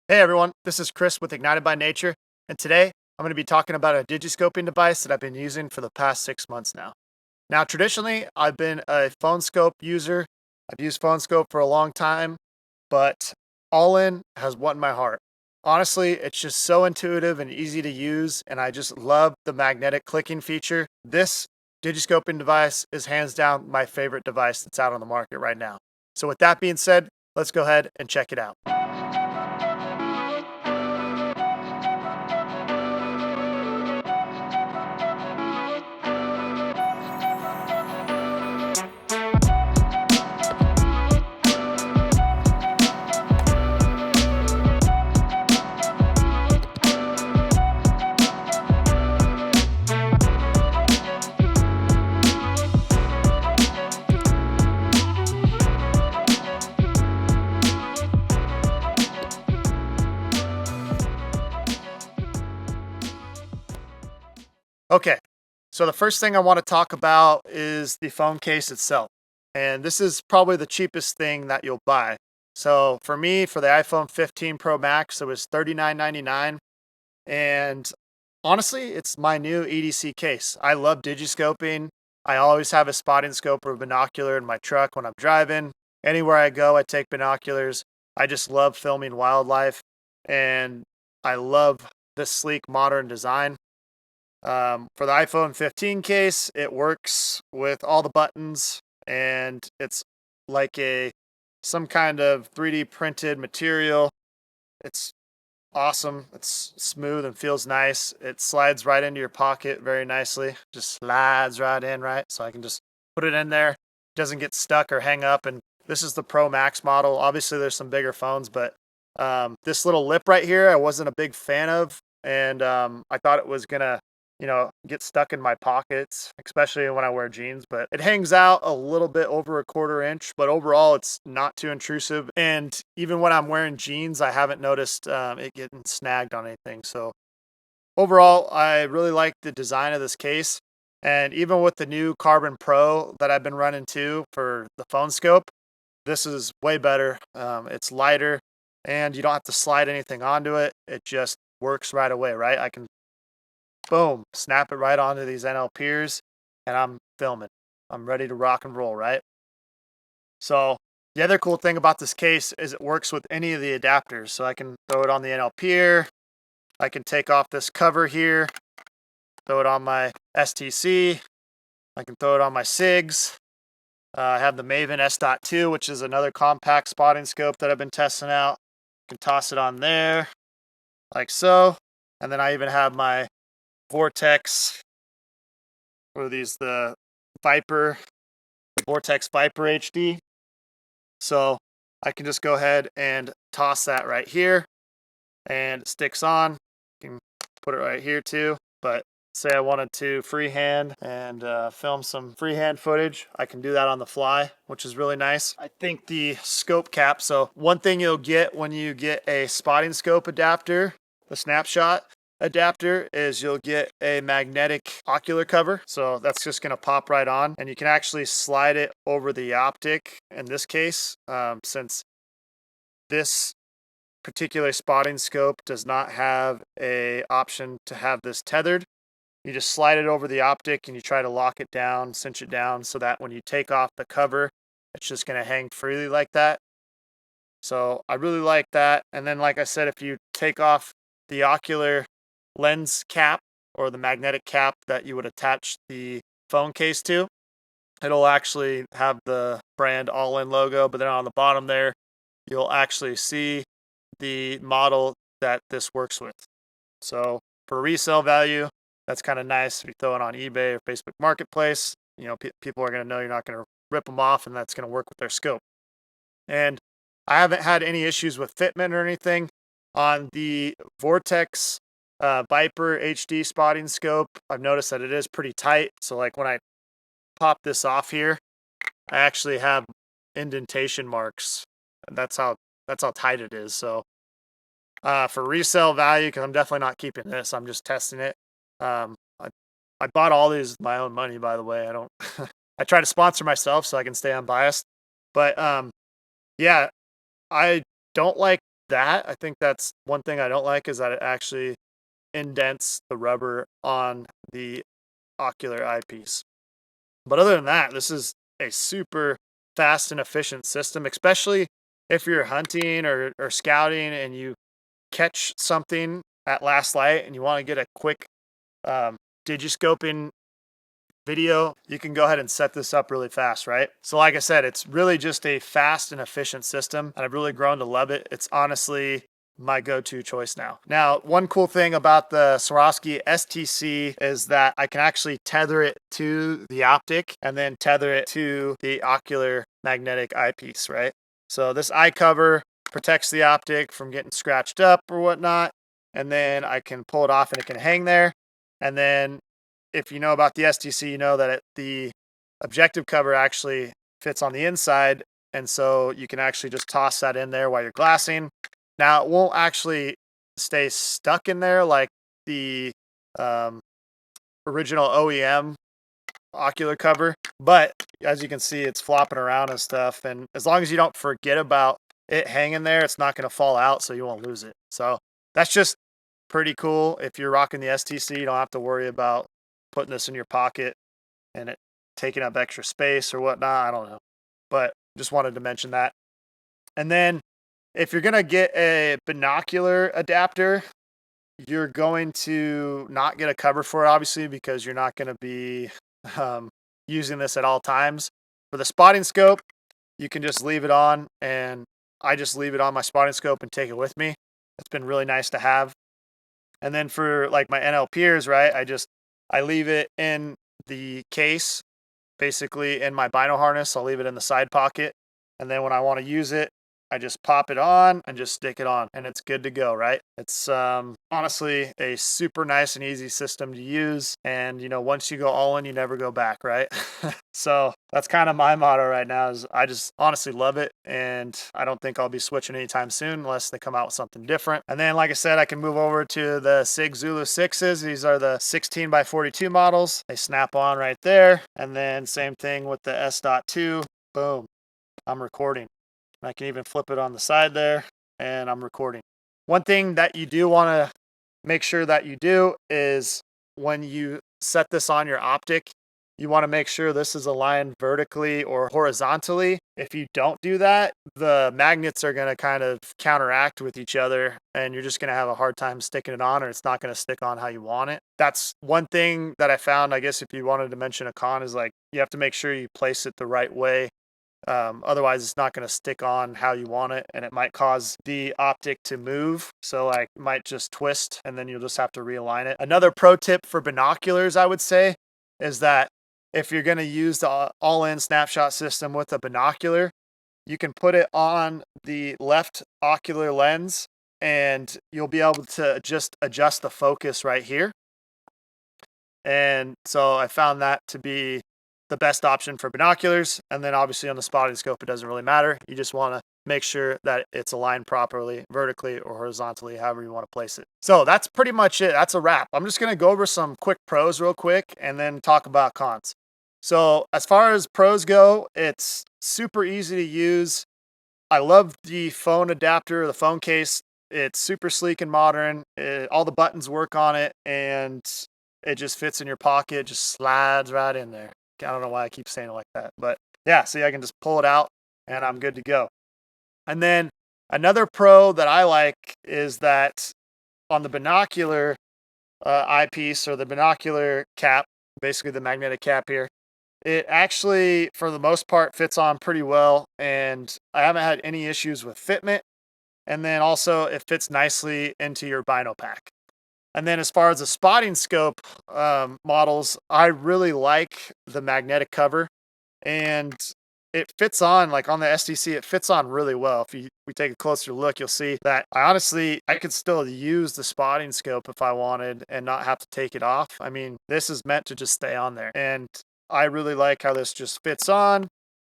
Hey everyone, this is Chris with Ignited by Nature, and today I'm going to be talking about a digiscoping device that I've been using for the past 6 months now. Now, traditionally, I've been a phone scope user. I've used phone scope for a long time, but OLLIN has won my heart. Honestly, it's just so intuitive and easy to use, and I just love the magnetic clicking feature. This digiscoping device is hands down my favorite device that's out on the market right now. So with that being said, let's go ahead and check it out. Okay, so the first thing I want to talk about is the phone case itself. And this is probably the cheapest thing that you'll buy. So for me, for the iPhone 15 Pro Max, it was $39.99. And honestly, it's my new EDC case. I love digiscoping. I always have a spotting scope or binocular in my truck when I'm driving. Anywhere I go, I take binoculars. I just love filming wildlife. And I love this sleek modern design. For the iPhone 15 case, it works with all the buttons, and it's like some kind of 3D printed material. It's awesome. It's smooth and feels nice. It slides right into your pocket very nicely. Just slides right in, right? So I can just put it in there. Doesn't get stuck or hang up. And this is the Pro Max model. Obviously, there's some bigger phones, but this little lip right here, I wasn't a big fan of, and I thought it was gonna get stuck in my pockets, especially when I wear jeans, but it hangs out a little bit over a 1/4 inch, but overall it's not too intrusive. And even when I'm wearing jeans, I haven't noticed it getting snagged on anything. So overall, I really like the design of this case. And even with the new Carbon Pro that I've been running too for the phone scope, this is way better. It's lighter and you don't have to slide anything onto it. It just works right away, right? I can boom, snap it right onto these NLPers, and I'm filming. I'm ready to rock and roll, right? So the other cool thing about this case is it works with any of the adapters. So I can throw it on the NLPer. I can take off this cover here, throw it on my STC. I can throw it on my SIGs. I have the Maven S.2, which is another compact spotting scope that I've been testing out. I can toss it on there, like so. And then I even have my Vortex, or the Viper, Vortex Viper HD. So I can just go ahead and toss that right here, and it sticks on. You can put it right here too, but say I wanted to freehand and film some freehand footage, I can do that on the fly, which is really nice. I think the scope cap, so one thing you'll get when you get a spotting scope adapter, the snapshot adapter, is you'll get a magnetic ocular cover. So that's just going to pop right on, and you can actually slide it over the optic in this case, since this particular spotting scope does not have a option to have this tethered. You just slide it over the optic and you try to lock it down, cinch it down, so that when you take off the cover, it's just going to hang freely like that. So I really like that. And then, like I said, if you take off the ocular lens cap or the magnetic cap that you would attach the phone case to, it'll actually have the brand OLLIN logo, but then on the bottom there, you'll actually see the model that this works with. So for resale value, that's kind of nice. If you throw it on eBay or Facebook Marketplace, people are going to know you're not going to rip them off, and that's going to work with their scope. And I haven't had any issues with fitment or anything on the Vortex Viper HD spotting scope. I've noticed that it is pretty tight. So like when I pop this off here, I actually have indentation marks. That's how tight it is. So for resale value, because I'm definitely not keeping this, I'm just testing it. I bought all these with my own money, by the way. I don't I try to sponsor myself so I can stay unbiased. But yeah, I don't like that. I think that's one thing I don't like, is that it actually indents the rubber on the ocular eyepiece. But other than that, this is a super fast and efficient system, especially if you're hunting or scouting and you catch something at last light and you want to get a quick digiscoping video. You can go ahead and set this up really fast, right? So like I said, it's really just a fast and efficient system, and I've really grown to love it. It's honestly my go-to choice now. Now, one cool thing about the Swarovski STC is that I can actually tether it to the optic and then tether it to the ocular magnetic eyepiece, right? So this eye cover protects the optic from getting scratched up or whatnot, and then I can pull it off and it can hang there. And then if you know about the STC, you know that the objective cover actually fits on the inside, and so you can actually just toss that in there while you're glassing. Now, it won't actually stay stuck in there like the original OEM ocular cover, but as you can see, it's flopping around and stuff, and as long as you don't forget about it hanging there, it's not going to fall out, so you won't lose it. So that's just pretty cool. If you're rocking the STC, you don't have to worry about putting this in your pocket and it taking up extra space or whatnot. I don't know, but just wanted to mention that. And then if you're going to get a binocular adapter, you're going to not get a cover for it, obviously, because you're not going to be using this at all times. For the spotting scope, you can just leave it on, and I just leave it on my spotting scope and take it with me. It's been really nice to have. And then for like my NLPers, right, I leave it in the case, basically in my bino harness. I'll leave it in the side pocket, and then when I want to use it, I just pop it on and just stick it on, and it's good to go, right? It's honestly a super nice and easy system to use, and you know, once you go all in, you never go back, right? So that's kind of my motto right now, is I just honestly love it, and I don't think I'll be switching anytime soon unless they come out with something different. And then, like I said, I can move over to the SIG Zulu 6s. These are the 16x42 models. They snap on right there, and then same thing with the S.2. Boom, I'm recording. I can even flip it on the side there, and I'm recording. One thing that you do want to make sure that you do is when you set this on your optic, you want to make sure this is aligned vertically or horizontally. If you don't do that, the magnets are going to kind of counteract with each other, and you're just going to have a hard time sticking it on, or it's not going to stick on how you want it. That's one thing that I found, I guess, if you wanted to mention a con, is like you have to make sure you place it the right way. Otherwise it's not going to stick on how you want it, and it might cause the optic to move. So like it might just twist, and then you'll just have to realign it. Another pro tip for binoculars, I would say, is that if you're going to use the all-in snapshot system with a binocular, you can put it on the left ocular lens, and you'll be able to just adjust the focus right here. And so I found that to be the best option for binoculars. And then obviously on the spotting scope, it doesn't really matter. You just want to make sure that it's aligned properly, vertically or horizontally, however you want to place it. So that's pretty much it. That's a wrap. I'm just going to go over some quick pros real quick and then talk about cons. So as far as pros go, it's super easy to use. I love the phone adapter, the phone case. It's super sleek and modern. All the buttons work on it, and it just fits in your pocket, just slides right in there. I don't know why I keep saying it like that, but yeah, see, I can just pull it out and I'm good to go. And then another pro that I like is that on the binocular eyepiece, or the binocular cap, basically the magnetic cap here, it actually, for the most part, fits on pretty well, and I haven't had any issues with fitment. And then also it fits nicely into your bino pack. And then as far as the spotting scope models, I really like the magnetic cover, and it fits on, like on the STC, it fits on really well. If we take a closer look, you'll see that I could still use the spotting scope if I wanted and not have to take it off. I mean, this is meant to just stay on there, and I really like how this just fits on.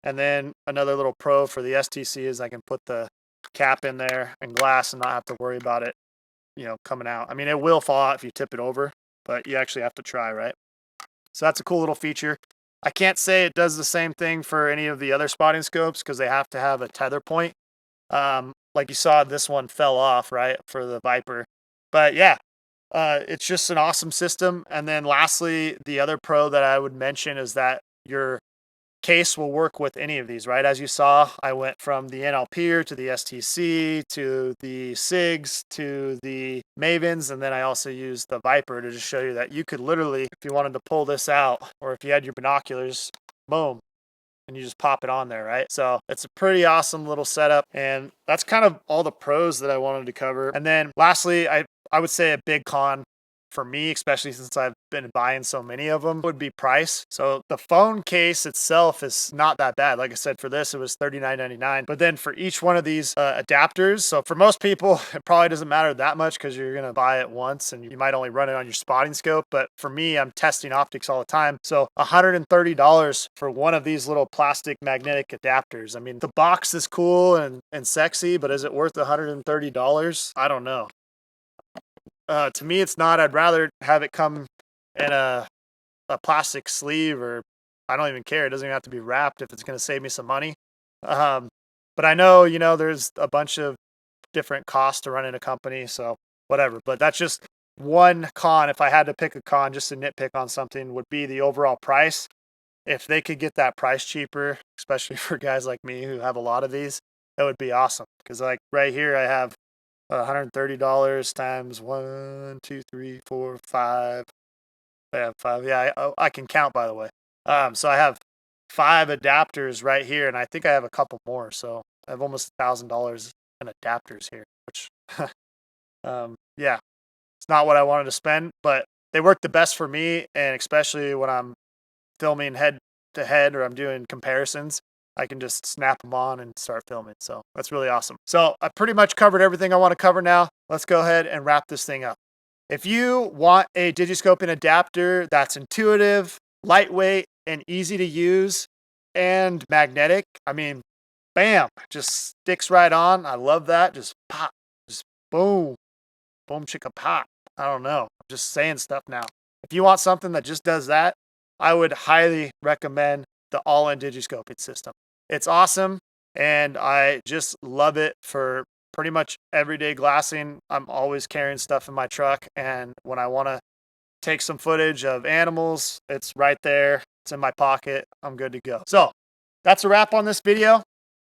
And then another little pro for the STC is I can put the cap in there and glass and not have to worry about it, you know, coming out. I mean, it will fall out if you tip it over, but you actually have to try, right? So that's a cool little feature. I can't say it does the same thing for any of the other spotting scopes because they have to have a tether point. Like like you saw, this one fell off, right, for the Viper. But yeah, it's just an awesome system. And then lastly, the other pro that I would mention is that your case will work with any of these, right? As you saw, I went from the NLP to the STC to the SIGs to the Mavens, and then I also used the Viper to just show you that you could literally, if you wanted to pull this out, or if you had your binoculars, boom, and you just pop it on there, right? So it's a pretty awesome little setup, and that's kind of all the pros that I wanted to cover. And then lastly, I would say a big con for me, especially since I've been buying so many of them, would be price. So the phone case itself is not that bad. Like I said, for this, it was $39.99. But then for each one of these adapters, so for most people, it probably doesn't matter that much because you're going to buy it once and you might only run it on your spotting scope. But for me, I'm testing optics all the time. So $130 for one of these little plastic magnetic adapters. I mean, the box is cool and sexy, but is it worth $130? I don't know. To me, it's not. I'd rather have it come in a plastic sleeve, or I don't even care. It doesn't even have to be wrapped if it's going to save me some money. But I know, there's a bunch of different costs to running a company, so whatever. But that's just one con. If I had to pick a con, just to nitpick on something, would be the overall price. If they could get that price cheaper, especially for guys like me who have a lot of these, that would be awesome. Because like right here, I have $130 times 1, 2, 3, 4, 5. I have 5. Yeah, I can count, by the way. So I have 5 adapters right here, and I think I have a couple more. So I have almost $1,000 in adapters here, which, yeah, it's not what I wanted to spend, but they work the best for me, and especially when I'm filming head to head or I'm doing comparisons, I can just snap them on and start filming. So that's really awesome. So I pretty much covered everything I want to cover now. Let's go ahead and wrap this thing up. If you want a digiscoping adapter that's intuitive, lightweight, and easy to use, and magnetic, I mean, bam, just sticks right on. I love that. Just pop, just boom, boom, chicka pop. I don't know. I'm just saying stuff now. If you want something that just does that, I would highly recommend the OLLIN Digiscoping system. It's awesome, and I just love it for pretty much everyday glassing. I'm always carrying stuff in my truck, and when I want to take some footage of animals, it's right there. It's in my pocket. I'm good to go. So that's a wrap on this video.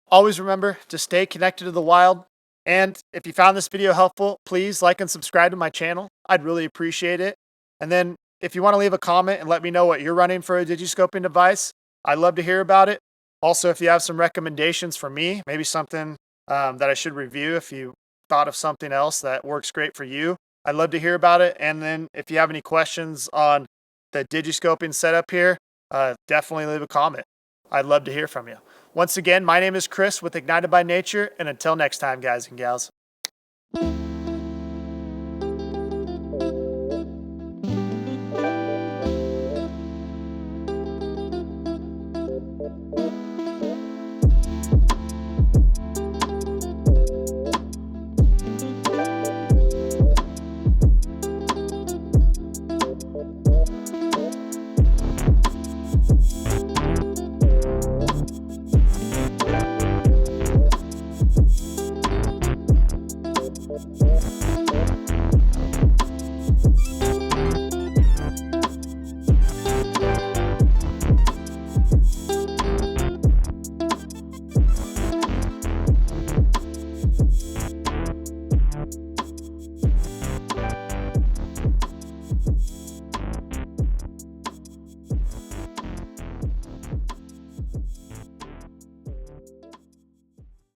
Always remember to stay connected to the wild. And if you found this video helpful, please like and subscribe to my channel. I'd really appreciate it. And then if you want to leave a comment and let me know what you're running for a digiscoping device, I'd love to hear about it. Also, if you have some recommendations for me, maybe something that I should review, if you thought of something else that works great for you, I'd love to hear about it. And then if you have any questions on the digiscoping setup here, definitely leave a comment. I'd love to hear from you. Once again, my name is Chris with Ignited by Nature, and until next time, guys and gals.